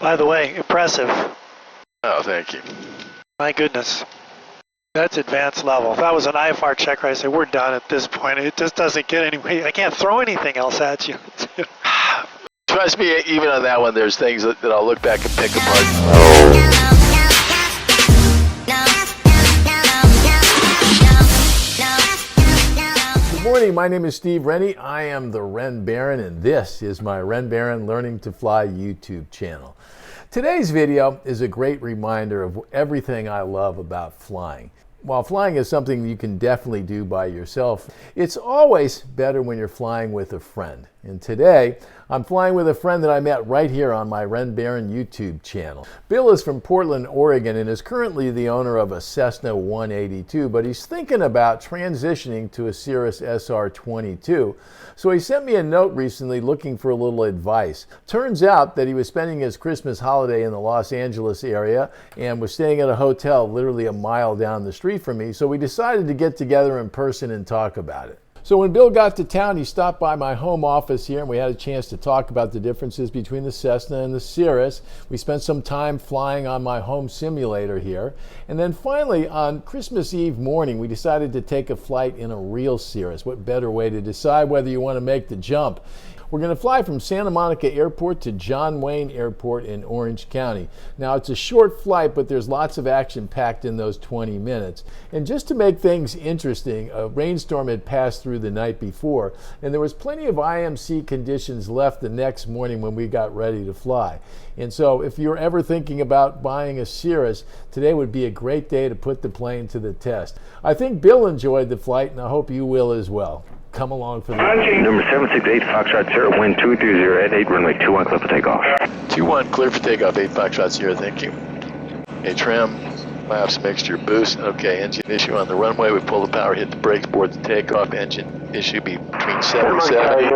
By the way, impressive. Oh, thank you. My goodness. That's advanced level. If that was an IFR checker, I'd say we're done at this point. It just doesn't get any way. I can't throw anything else at you. Trust me, even on that one, there's things that I'll look back and pick apart. Good morning, my name is Steve Rennie. I am the Ren Baron, and this is my Ren Baron Learning to Fly YouTube channel. Today's video is a great reminder of everything I love about flying. While flying is something you can definitely do by yourself, it's always better when you're flying with a friend. And today, I'm flying with a friend that I met right here on my Ren Baron YouTube channel. Bill is from Portland, Oregon, and is currently the owner of a Cessna 182, but he's thinking about transitioning to a Cirrus SR22. So he sent me a note recently looking for a little advice. Turns out that he was spending his Christmas holiday in the Los Angeles area and was staying at a hotel literally a mile down the street from me, so we decided to get together in person and talk about it. So when Bill got to town, he stopped by my home office here and we had a chance to talk about the differences between the Cessna and the Cirrus. We spent some time flying on my home simulator here. And then finally, on Christmas Eve morning, we decided to take a flight in a real Cirrus. What better way to decide whether you want to make the jump? We're going to fly from Santa Monica Airport to John Wayne Airport in Orange County. Now, it's a short flight, but there's lots of action packed in those 20 minutes. And just to make things interesting, a rainstorm had passed through the night before, and there was plenty of IMC conditions left the next morning when we got ready to fly. And so if you're ever thinking about buying a Cirrus, today would be a great day to put the plane to the test. I think Bill enjoyed the flight, and I hope you will as well. Come along for the ride. Number 768, Foxtrot Sierra, wind 230 at 8, runway 21, clear for takeoff. 21, clear for takeoff, 8 Foxtrot Sierra, thank you. Okay, trim, flaps, mixture, boost. Okay, engine issue on the runway. We pull the power, hit the brakes, board the takeoff. Engine issue be between 7 and 70.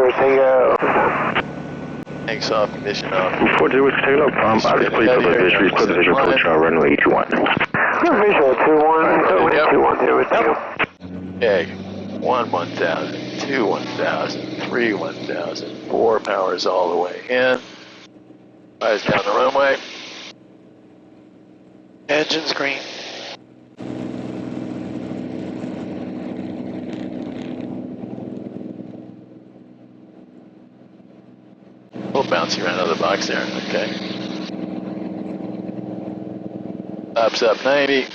Tanks off, ignition off. 40 was taken up. I'll just please put the visual, put the visual approach runway 21. Visual 21, 21, Okay. 1, 1,000, 2, 1,000, 3, 1,000, 4 powers all the way in. Eyes down the runway. Engine's green. A little bouncy around out of the box there, okay. Tops up 90.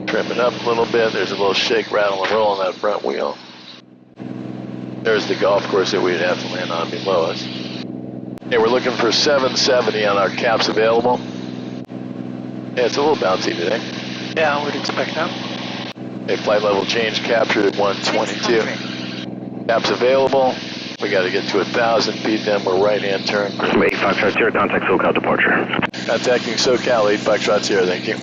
Trim it up a little bit. There's a little shake, rattle, and roll on that front wheel. There's the golf course that we'd have to land on below us. Okay, we're looking for 770 on our caps available. Yeah, it's a little bouncy today. Yeah, I would expect that. Okay, flight level change captured at 122. Caps available. We got to get to 1,000 feet, then we're right-hand turn. 8 Foxtrot Sierra, contact SoCal departure. Contacting SoCal, 8 Foxtrot Sierra, thank you.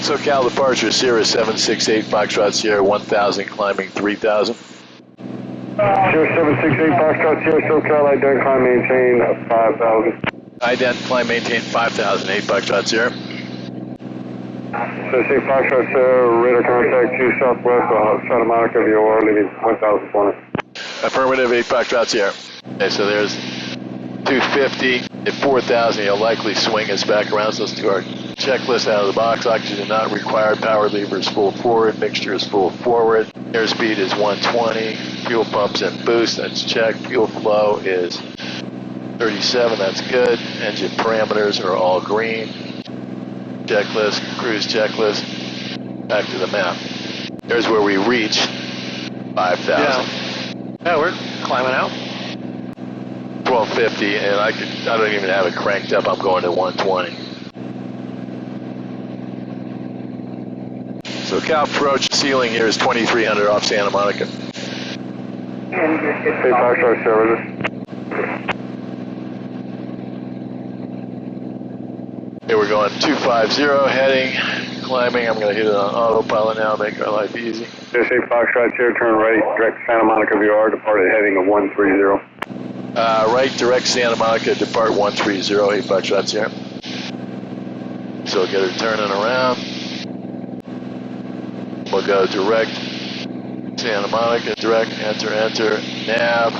SoCal departure, Cirrus 768 Foxtrot Sierra, 1,000, climbing 3,000. Sierra 768, Foxtrot Sierra, SoCal, ident, climb, maintain 5,000. Ident, climb, maintain 5,000, 8 Foxtrot Sierra. 768, Foxtrot Sierra, radar contact due southwest, Santa Monica, VOR, leaving 1,020. Affirmative, 8 Foxtrot Sierra. Okay, so there's 250. At 4,000, you'll likely swing us back around. So let's do our checklist out of the box. Oxygen not required. Power lever is full forward. Mixture is full forward. Airspeed is 120. Fuel pumps and boost, that's checked. Fuel flow is 37, that's good. Engine parameters are all green. Checklist, cruise checklist. Back to the map. There's where we reach 5,000. Yeah, we're climbing out. 1250, and I don't even have it cranked up. I'm going to 120. So Cal approach ceiling here is 2,300 off Santa Monica. 8 Foxtrot Sierra. Okay, we're going 250 heading, climbing. I'm going to hit it on autopilot now, make our life easy. 8 Foxtrot Sierra, turn right, direct Santa Monica VR, departed heading of 130. Right, direct Santa Monica, depart 130, 8 Foxtrot Sierra. So we'll get her turning around. We'll go direct Santa Monica, direct, enter, nav.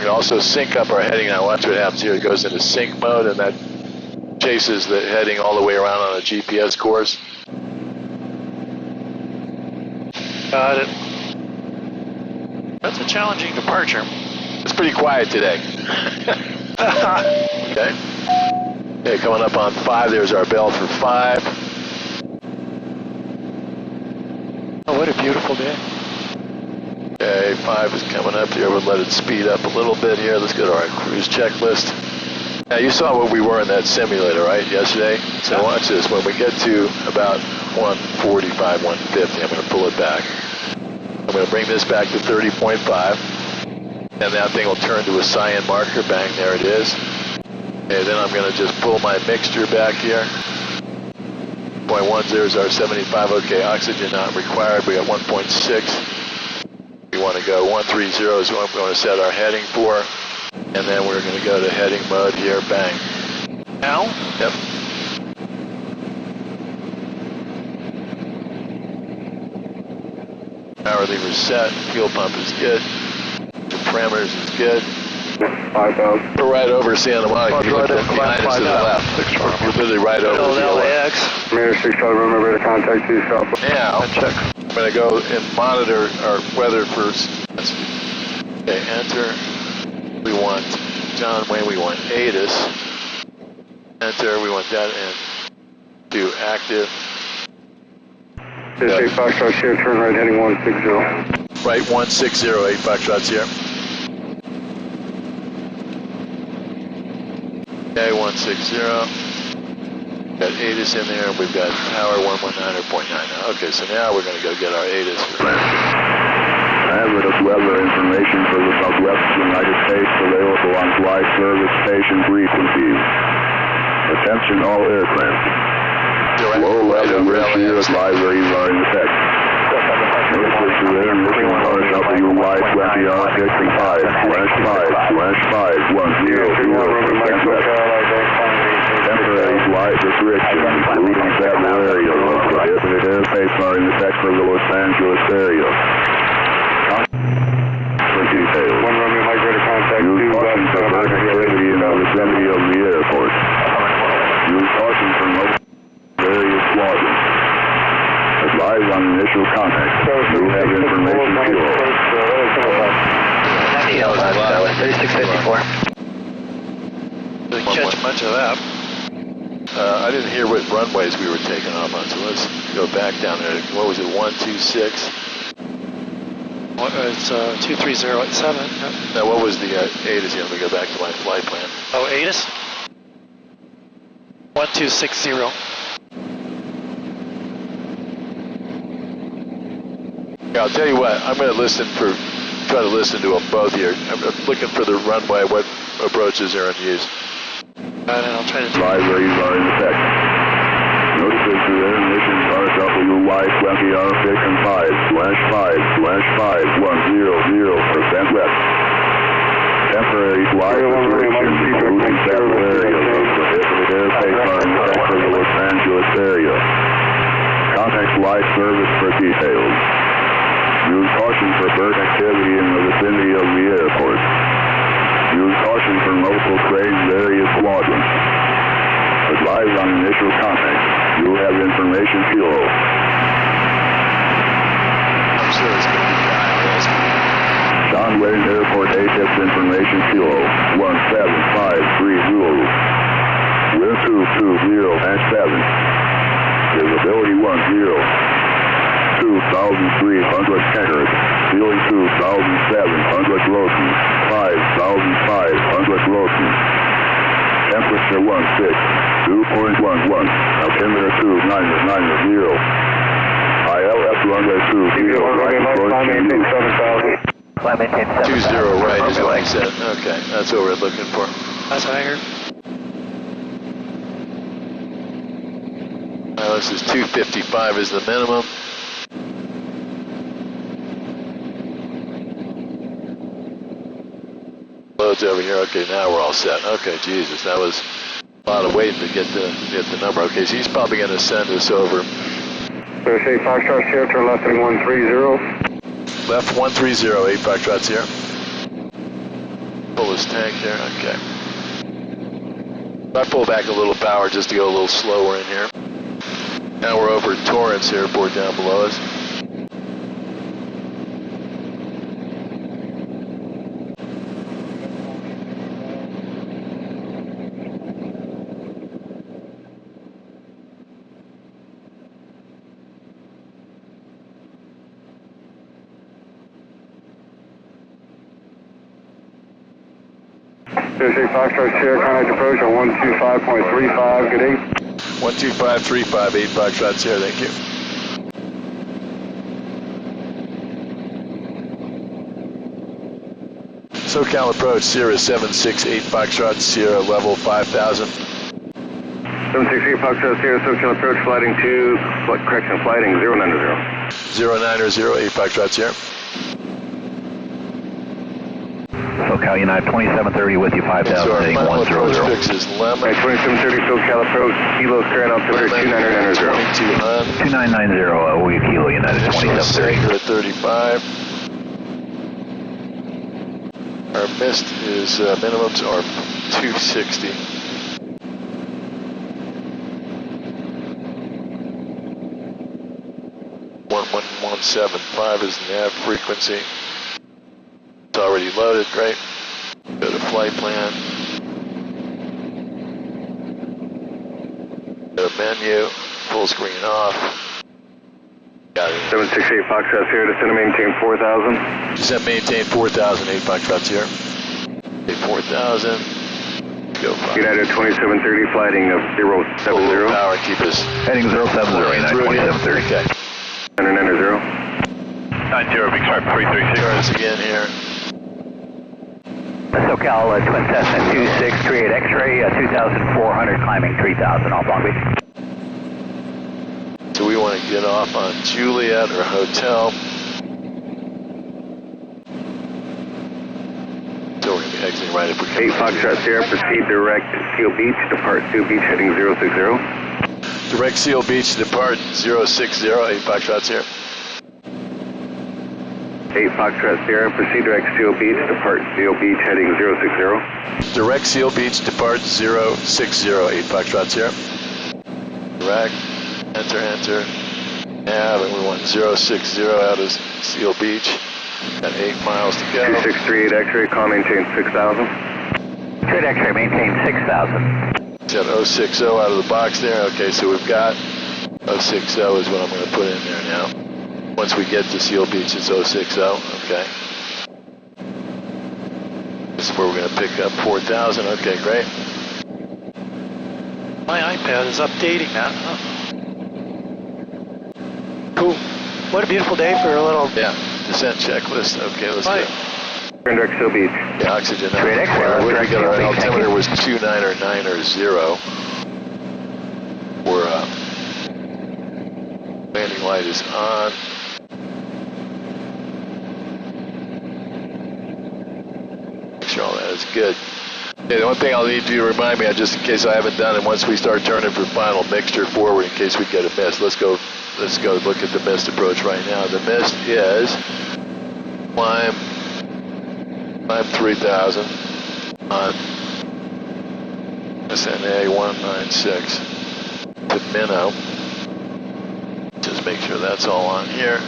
can also sync up our heading. Now watch what happens here. It goes into sync mode, and that chases the heading all the way around on a GPS course. Got it. That's a challenging departure. It's pretty quiet today. Okay. Okay, coming up on 5. There's our bell for 5. Oh, what a beautiful day. Okay, 5 is coming up here. We'll let it speed up a little bit here. Let's go to our cruise checklist. Now, you saw what we were in that simulator, right, yesterday? So watch this. When we get to about 145, 150, I'm going to pull it back. I'm going to bring this back to 30.5. And that thing will turn to a cyan marker. Bang, there it is. Okay, then I'm going to just pull my mixture back here. 0.10 is our 75. Okay, oxygen not required. We got 1.6. We want to go 130 is what we want to set our heading for. And then we're going to go to heading mode here. Bang. Now? Yep. Power lever set. Fuel pump is good. The parameters is good. 5,000. We're right over Santa Monica. If you look behind us to the left. We're literally right over Old the LAX. Mirror 6 Charlie, remember to contact you south. Now, I'm going to go and monitor our weather first. Okay, enter. We want John Wayne, we want ATIS. Enter, we want that, and do active. This 8 Foxtrot here, turn right heading 160. Right, 160, 8 Foxtrot's here. Okay, 160. Got ATIS in there, and we've got power 119 or 0.9 now. Okay, so now we're going to go get our ATIS. Hazardous weather information for the Southwest United States available on flight service station frequencies. Attention all aircraft. Low-level wind shear advisories are in effect. Notices to air mission are WY-20-5/5/510. Temporary flight restrictions, including several areas of prohibited airspace are in effect for the Los Angeles area. For details, use caution for bird activity in the vicinity of the airport. Use caution for most various squadrons. Advise on initial contact. You have information fuel. 3654. Didn't catch much of that. I didn't hear what runways we were taking off on, so let's go back down there. What was it, 126? It's 230 at 7. Yep. Now, what was the ATIS? Let me go back to my flight plan. Oh, ATIS? 1260. Yeah, I'll tell you what, I'm going to try to listen to them both here. I'm looking for the runway, what approaches are in use. And I'll try to do Advisories are in effect. Notices to air missions are WY-20-5/5/510% west. Temporary flight restrictions, including several areas of prohibited airspace are in effect for the Los Angeles area. Contact flight service for details. Use caution for bird activity in the vicinity of the airport. Use caution for multiple cranes, various squadrons. Advise on initial contact. You have information fuel. I'm sure it's going to be ILS. John Wayne Airport ATIS information fuel 17530. Wind 220-7. Visibility 10. 2,300 Keckers. Ceiling 2,700 Groton. 5,500 Groton. Temperature 2.11. Altimeter 2990. ILS runway 20. Right approach 20 right is what I said. Okay, that's what we're looking for. That's what I heard. ILS is 255 is the minimum. Loads over here. Okay, now we're all set. Okay, Jesus, that was a lot of waiting to get the number. Okay, so he's probably going to send us over. There's 8 Foxtrot here, turn left heading 130. Left 130, 8 Foxtrot's here. Pull his tank there, okay. I pull back a little power just to go a little slower in here. Now we're over at Torrance Airport down below us. Cirrus Foxtrot Sierra, contact approach on 125.35, good day. 12535, 8 Foxtrot Sierra, thank you. SoCal approach, Cirrus 768 Foxtrot Sierra, level 5000. 768 Foxtrot Sierra, SoCal approach, flighting to, correction, flighting 090. 090, 8 Foxtrot Sierra. SoCal United 2730 with you, 5000, So our heading final approach 100. fix is Lemon. Right, 2730 SoCal approach, kilos current altimeter 2990. 2200. 2990, we Kilo United 2730. We're at 35. Our mist is, minimums are 260. .175 is the nav frequency. It's already loaded, great. Go to flight plan. Go to menu, full screen off. Got it. 768 Foxtrot Sierra, descend and maintain 4000. Descend maintain 4000, 8 Foxtrot Sierra. 4000. Go fly. United 2730, flighting of 070. Power, keep us. Heading 070, United 2730. Okay. 990. 90, Big Sharp 336. Turns again here. SoCal Twin Cessna 2638 X-ray, 2400, climbing 3000 off Long Beach. So we want to get off on Juliet or Hotel. So we're going to be exiting right if we can. 8 Foxtrot Sierra, proceed direct Seal Beach, depart Seal Beach, heading 060. Direct Seal Beach, depart 060, 8 Foxtrot Sierra. 8 Foxtrot Sierra, proceed direct Seal Beach, depart Seal Beach, heading 060. Direct Seal Beach, depart 060, 8 Foxtrot Sierra. Direct, enter, nav, and we want 060 out of Seal Beach. Got 8 miles to go. 2638 X-ray, call maintain 6000. Straight X-ray, maintain 6000. Got 060 out of the box there. Okay, so we've got 060 is what I'm going to put in there now. Once we get to Seal Beach, it's 060. Okay. This is where we're going to pick up 4000. Okay, great. My iPad is updating that. Huh? Cool. What a beautiful day for a little... Yeah, descent checklist. Okay, let's go. Turn direct Seal Beach. The oxygen out. Straight X-ray, We direct got our Seal Beach, thank altimeter you. was 29090. We're landing light is on. Make sure all that is good. Okay, the one thing I'll need you to remind me of, just in case I haven't done it, once we start turning for final mixture forward, in case we get a miss. Let's go look at the mist approach right now. The mist is climb 3000 on SNA 196 to Minnow. Just make sure that's all on here.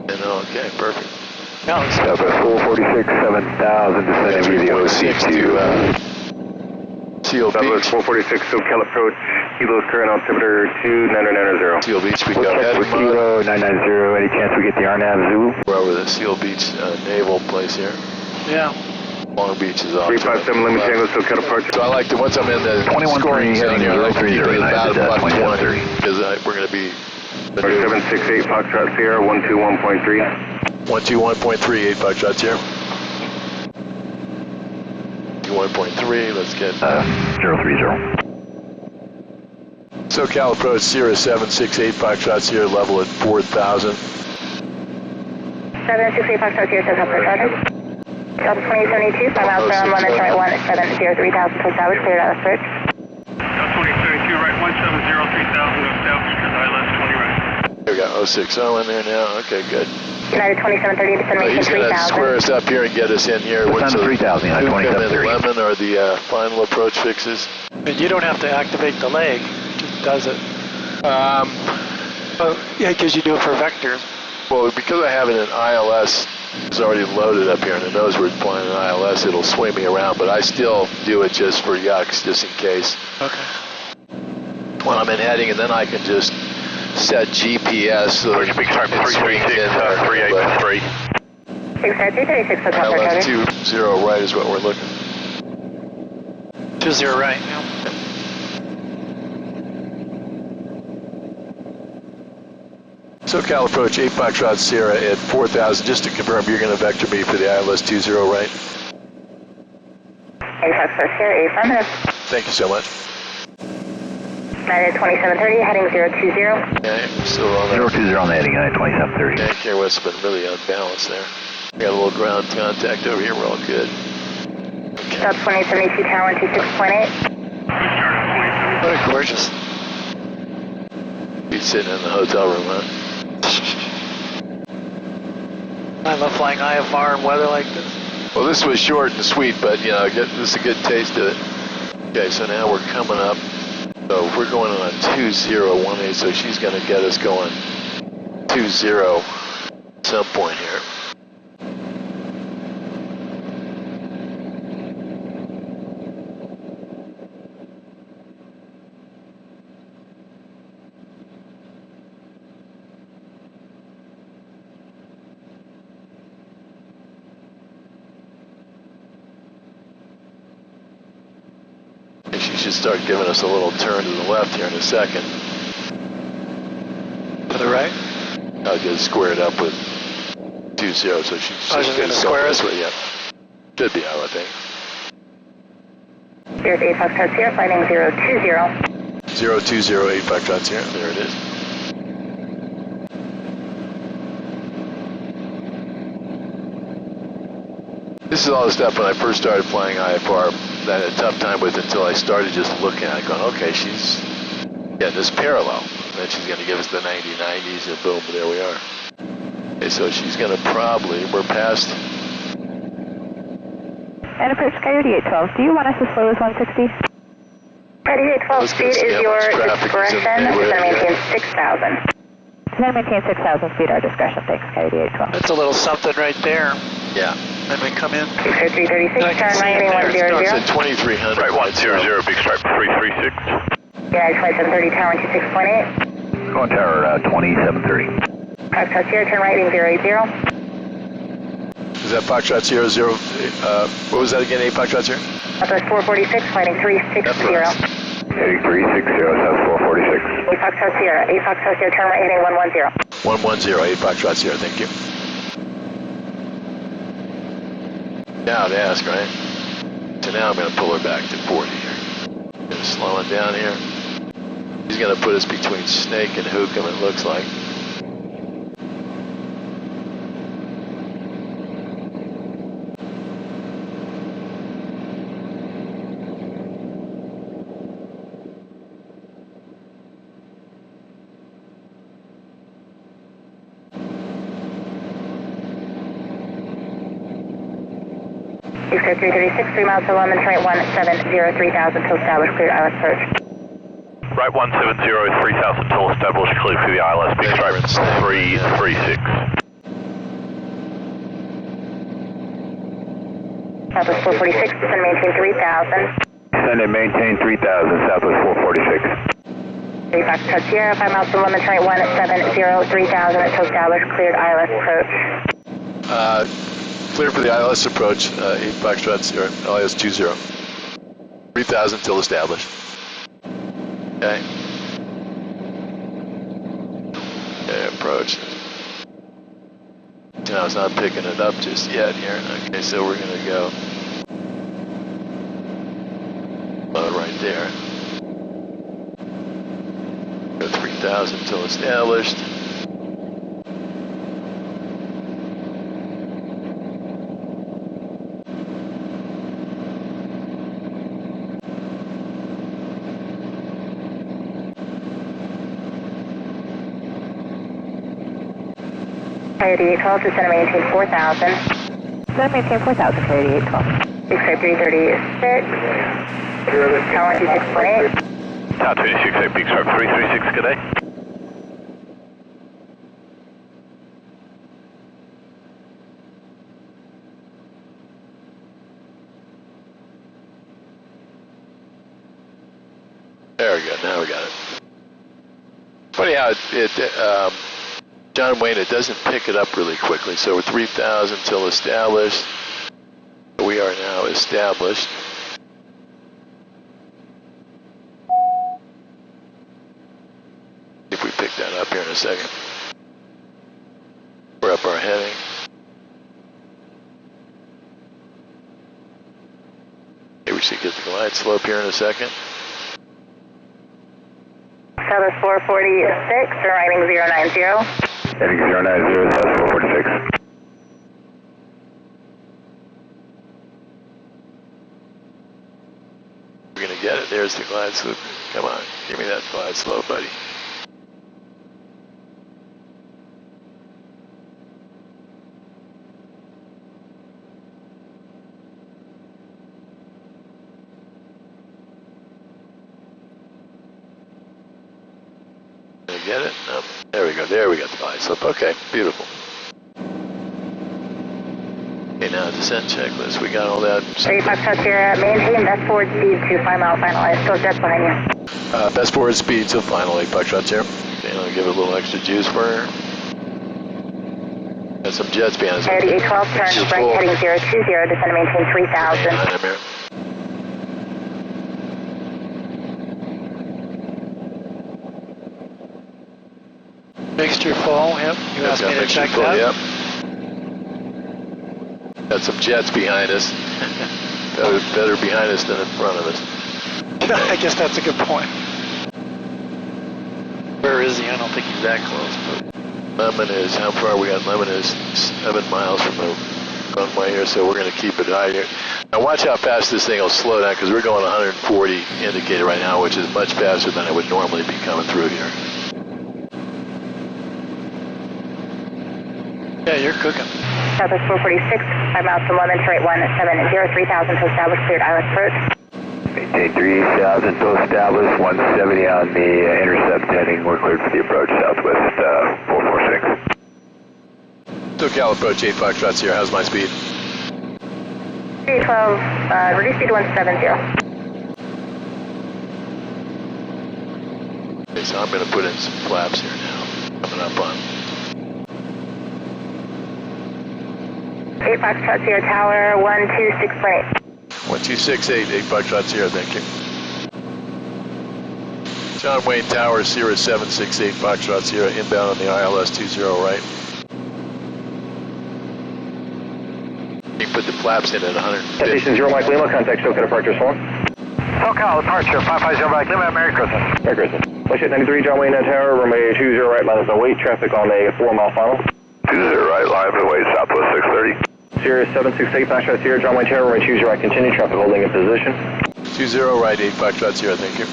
Minnow, okay, perfect. Yeah, let's Up at 446, 7000, descending video 346 to Seal Southwest Beach. 446, SoCal approach, kilos current altimeter 2990. Seal Beach, we We'll go check ahead. with Kilo 990, any chance we get the RNAV Zulu? We're over the Seal Beach naval place here. Yeah. Long Beach is off. 357, Lima Tango, SoCal approach. So I like to, once I'm in the 21-3 scoring zone heading here, I like to keep it 030 about to buck 20 2730. because we're going to be 768 Foxtrot Sierra, 121.3. 121.3, 8 Foxtrot Sierra. 1.3, let's get 030. SoCal approach, Cirrus 768 Foxtrot Sierra, level at 4000. 768 Foxtrot Sierra, SoCal approach. Delta 2072, 5 miles per hour, runway 1703,000 to establish, cleared out of search. Delta 2072, right 1703,000 to establish, cleared ILS 20 right. We got 060 in there now, okay, good. United 2730, descend maintain He's going to 3000. square us up here and get us in here. Descend to 3000, United Newcomb and 2730. Lemon are the final approach fixes. And you don't have to activate the leg, it just does it. Oh, yeah, because you do it for vectors. Well, because I have it in ILS, it's already loaded up here, and it knows we're flying in ILS, it'll swing me around, but I still do it just for yucks, just in case. Okay. When I'm in heading, and then I can just set GPS so that Big Stripe it swings in 3853. Big Stripe 336, hotel for ILS charter. 20 right is what we're looking. 20 right, yeah. SoCal approach 8 Foxtrot Sierra at 4,000. Just to confirm, you're going to vector me for the ILS 20 right? 8 Foxtrot Sierra, affirmative. Thank you so much. United 2730, heading 020. Okay, still on there. 020 on the heading, United 2730. Can't care what's been really unbalanced there. Got a little ground contact over here, we're all good. Okay. South 2072, tower 26.8. What a gorgeous. He's sitting in the hotel room, huh? I love flying IFR in weather like this. Well, this was short and sweet, but you know, this is a good taste of it. Okay, so now we're coming up. So we're going on a 2018, so she's going to get us going 20 at some point here. She should start giving us a little turn to the left here in a second. To the right? I'll get it squared up with 20, so she Oh, she's going to square us? this way, yeah. Should be, I would think. Here's 8 Foxtrot Sierra, flighting 020. 020, 8 Foxtrot Sierra, there it is. This is all the stuff when I first started flying IFR that I had a tough time with until I started just looking at it, going, okay, she's getting this parallel. Then she's going to give us the 90-90s, and boom, there we are. Okay, so she's going to probably, we're past. And approach Coyote 812. Do you want us as slow as 160? Coyote 812 speed is your discretion. Descend maintain 6,000. Descend maintain 6,000 speed, our discretion. Thanks, Coyote 812. That's a little something right there. Yeah. Then we come in. Big Stripe 336, turn right, heading 100. Starts at 2300. Right, 100, Big Stripe 336. United 2730, tower 26.8. Going tower 2730. Foxtrot Sierra, turn right, heading 080. Is that Foxtrot Sierra 0? What was that again, 8 Foxtrot Sierra? Southwest 446, flighting 360. That's right. Heading 360, South 446. 8 Foxtrot Sierra, 8 Foxtrot Sierra, turn right, heading 110. 110, 8 Foxtrot Sierra, thank you. Now to ask, right? So now I'm going to pull her back to 40 here. Going to slow it down here. He's going to put us between Snake and Hookham, it looks like. Big Stripe 336, 3 miles to London, turn right 170, 3,000 till established, clear ILS approach. Right, 170, 3,000 till established, clear for the ILS, Big Stripe 336. Southwest 446, descend maintain 3,000. Descend and maintain 3,000, Southwest 446. 3 Foxtrot Sierra, 5 miles to London, turn right 170, 3,000 till established, cleared ILS approach. Clear for the ILS approach, 8 Foxtrot Sierra, ILS 20. 3,000 till established. Okay. Okay, approach. No, it's not picking it up just yet here. Okay, so we're going to go right there. Go 3,000 till established. Coyote 812, descend and maintain 4,000. Descend and maintain 4,000, Coyote 812. Big Stripe 336. Tower 26.8. Tower 268, Big Stripe 336, good day. There we go, now we got it. Funny how John Wayne, it doesn't pick it up really quickly. So we're 3,000 till established. We are now established. If we pick that up here in a second. We're up our heading. Okay, we should get the glide slope here in a second. Southwest 446, arriving 090. Heading 090, Southwest 446. We're going to get it. There's the glide slope. Come on, give me that glide slope, buddy. Get it? No. There we go. There we got the glide slope. Okay, beautiful. Okay, now descent checklist. We got all that. 3 Foxtrot Sierra, maintain best forward speed to 5 mile finalize. Still jets behind you. Best forward speed till final 8 Foxtrot Sierra. Okay, I'll give it a little extra juice for her. Got some jets behind us. Coyote 812, turn right heading 020, descend and maintain 3,000. I'm here. Mixture full, yep. You asked me to check full, that. Yep. Got some jets behind us. better behind us than in front of us. I guess that's a good point. Where is he? I don't think he's that close. But Lemon is, how far we got? Lemon is 7 miles from the runway here, so we're going to keep it high here. Now watch how fast this thing will slow down, because we're going 140 indicated right now, which is much faster than it would normally be coming through here. yeah, you're cooking. Southwest 446, 5 miles from Lemon, right 170, 3,000 to establish cleared island approach. Maintain 3,000 till established, 170 on the intercept heading. We're cleared for the approach, Southwest 446. SoCal approach 8 Foxtrot Sierra. How's my speed? 312, reduce speed to 170. Okay, so I'm going to put in some flaps here now. Coming up on 8 Foxtrot Sierra Tower, 126.8. 1268, 8 Foxtrot Sierra, thank you. John Wayne Tower, Cirrus 768 Foxtrot Sierra, inbound on the ILS 20 right. You can put the flaps in at 150. Station 0 Mike Lima, contact SoCal departure 4. SoCal departure 550 Mike Lima, Merry Christmas. Merry Christmas. Flight 93, John Wayne Tower, runway 20 right, line up wait, traffic on a 4 mile final. 20 right, line up wait, Southwest 630. Cirrus 768 Foxtrot Sierra, John Wayne Tower, runway 20 right, continue, traffic holding in position. 20 right, 8 Foxtrot Sierra, thank you.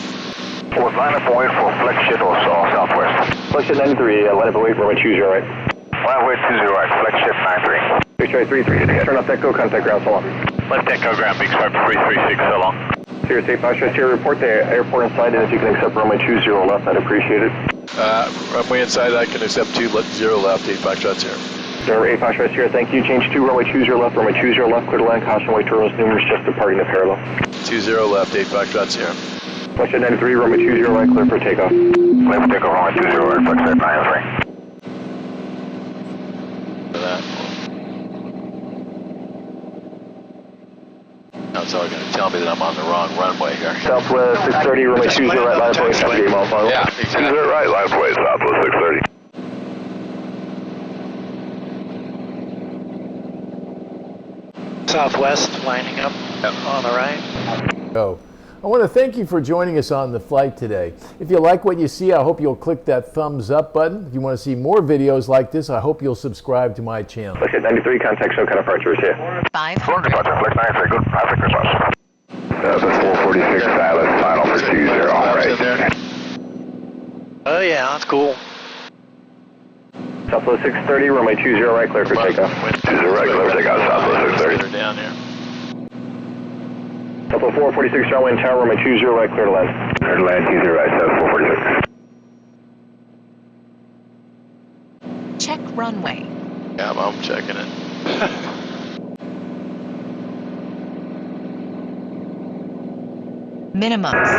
Fourth line up wait for flex shit or Southwest. Flight 93, line up wait, runway 20 right. Line up wait 20 right, flex ship 93. Big Stripe 336, turn off Echo, contact ground so long. Left Echo ground, Big Stripe 336, so long. Cirrus 8 Foxtrot Sierra, report the airport inside, and if you can accept runway 20 left, I'd appreciate it. Runway inside, I can accept 20 left, 8 Foxtrot Sierra. Number 8 Foxtrot Sierra, thank you. Change 2, runway 20 left, clear to land, caution way turbulence numerous, just departing the parallel. 20 left, 8 Foxtrot Sierra. Flight 93, runway 20 right, clear for takeoff. Clear for takeoff, runway 20 right, flex ship 93. For that. Now it's all going to tell me that I'm on the wrong runway here. Southwest 630, runway 20 right, line up way, 78 mile final. Yeah, exactly. 20 right, line up way, Southwest 630. Southwest lining up on the right. So, I want to thank you for joining us on the flight today. If you like what you see, I hope you'll click that thumbs up button. If you want to see more videos like this, I hope you'll subscribe to my channel. Flight 93, contact SoCal departure here. 500. Departure, flight 93, good traffic response. Southwest 446, silent, final for 20, right. Oh yeah, that's cool. Southwest 630, runway 20 right, clear for takeoff. 20 right, clear for takeoff, Southwest 630. Down here. Southwest 446, runway in tower, runway 20 right, clear to land. Clear to land, 20 right, South 446. Check runway. Yeah, I'm checking it. Minimums.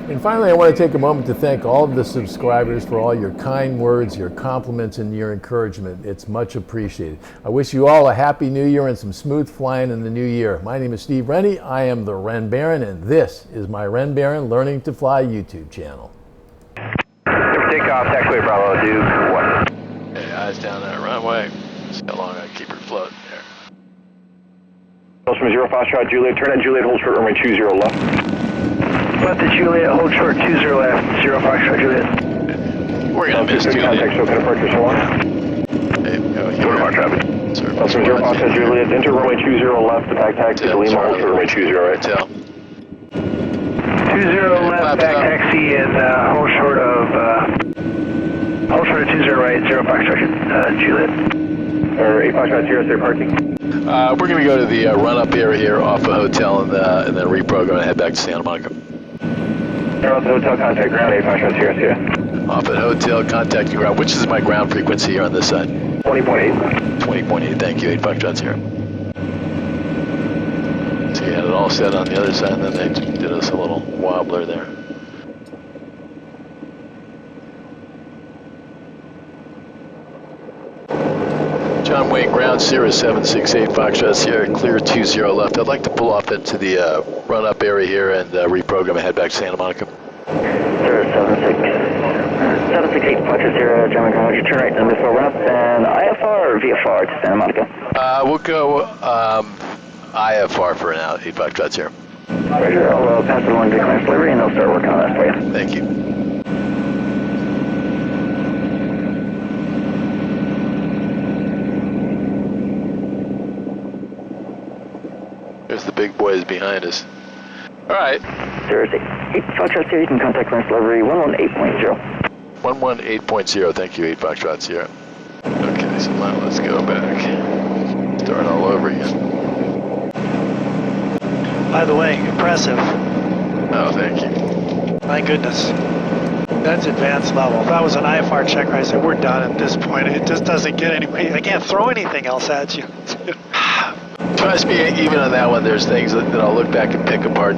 And finally, I want to take a moment to thank all of the subscribers for all your kind words, your compliments, and your encouragement. It's much appreciated. I wish you all a happy new year and some smooth flying in the new year. My name is Steve Rennie. I am the Ren Baron, and this is my Ren Baron Learning to Fly YouTube channel. Takeoff, taxiway Bravo, Duke 1. Okay, eyes down that runway. See how long I keep her floating there. From 0 Foxtrot, Juliet, turn on Juliet, hold short, runway 20 left. Left to Juliet, hold short, 20 left, 0 Foxtrot, Juliet. We're going to miss Juliet. Contact, so can departure so long. There you go. Go to our traffic. From 0 Foxtrot, Juliet, enter runway 20 left, attack taxi to Lima, hold short, runway 20 right. Tell. 20 left, back taxi, and hold short of 20 right, 0 Foxtrot, Juliet. Or 8 Foxtrot, Sierra State parking. We're going to go to the run-up area here off a hotel and then reprogram and head back to Santa Monica. Air off the hotel, contact ground, 8 Foxtrot, Sierra Sierra. Off at hotel, contacting ground. Which is my ground frequency here on this side? 20.8. 20.8, thank you, 8 Foxtrots here. So you had it all set on the other side, and then they did us a little wobbler there. John Wayne ground, Cirrus 768 Foxtrot Sierra, clear 20 left. I'd like to pull off into the run-up area here and reprogram and head back to Santa Monica. Cirrus 768 Foxtrot Sierra, John Wayne ground, you turn right in the missile run-up, and IFR or VFR to Santa Monica? We'll go IFR for now, 8 Foxtrot Sierra. Roger, I'll pass it along to Clarence Delivery and they'll start working on that for you. Thank you. There's the big boys behind us. All right. Cirrus 8 Foxtrot Sierra, you can contact Clarence Delivery 118.0. 118.0, thank you, 8 Foxtrot Sierra. Okay, so now let's go back. Start all over again. By the way, impressive. Oh, thank you. My goodness. That's advanced level. If that was an IFR checker, I said, we're done at this point. It just doesn't get any way. I can't throw anything else at you. Trust me, even on that one, there's things that I'll look back and pick apart.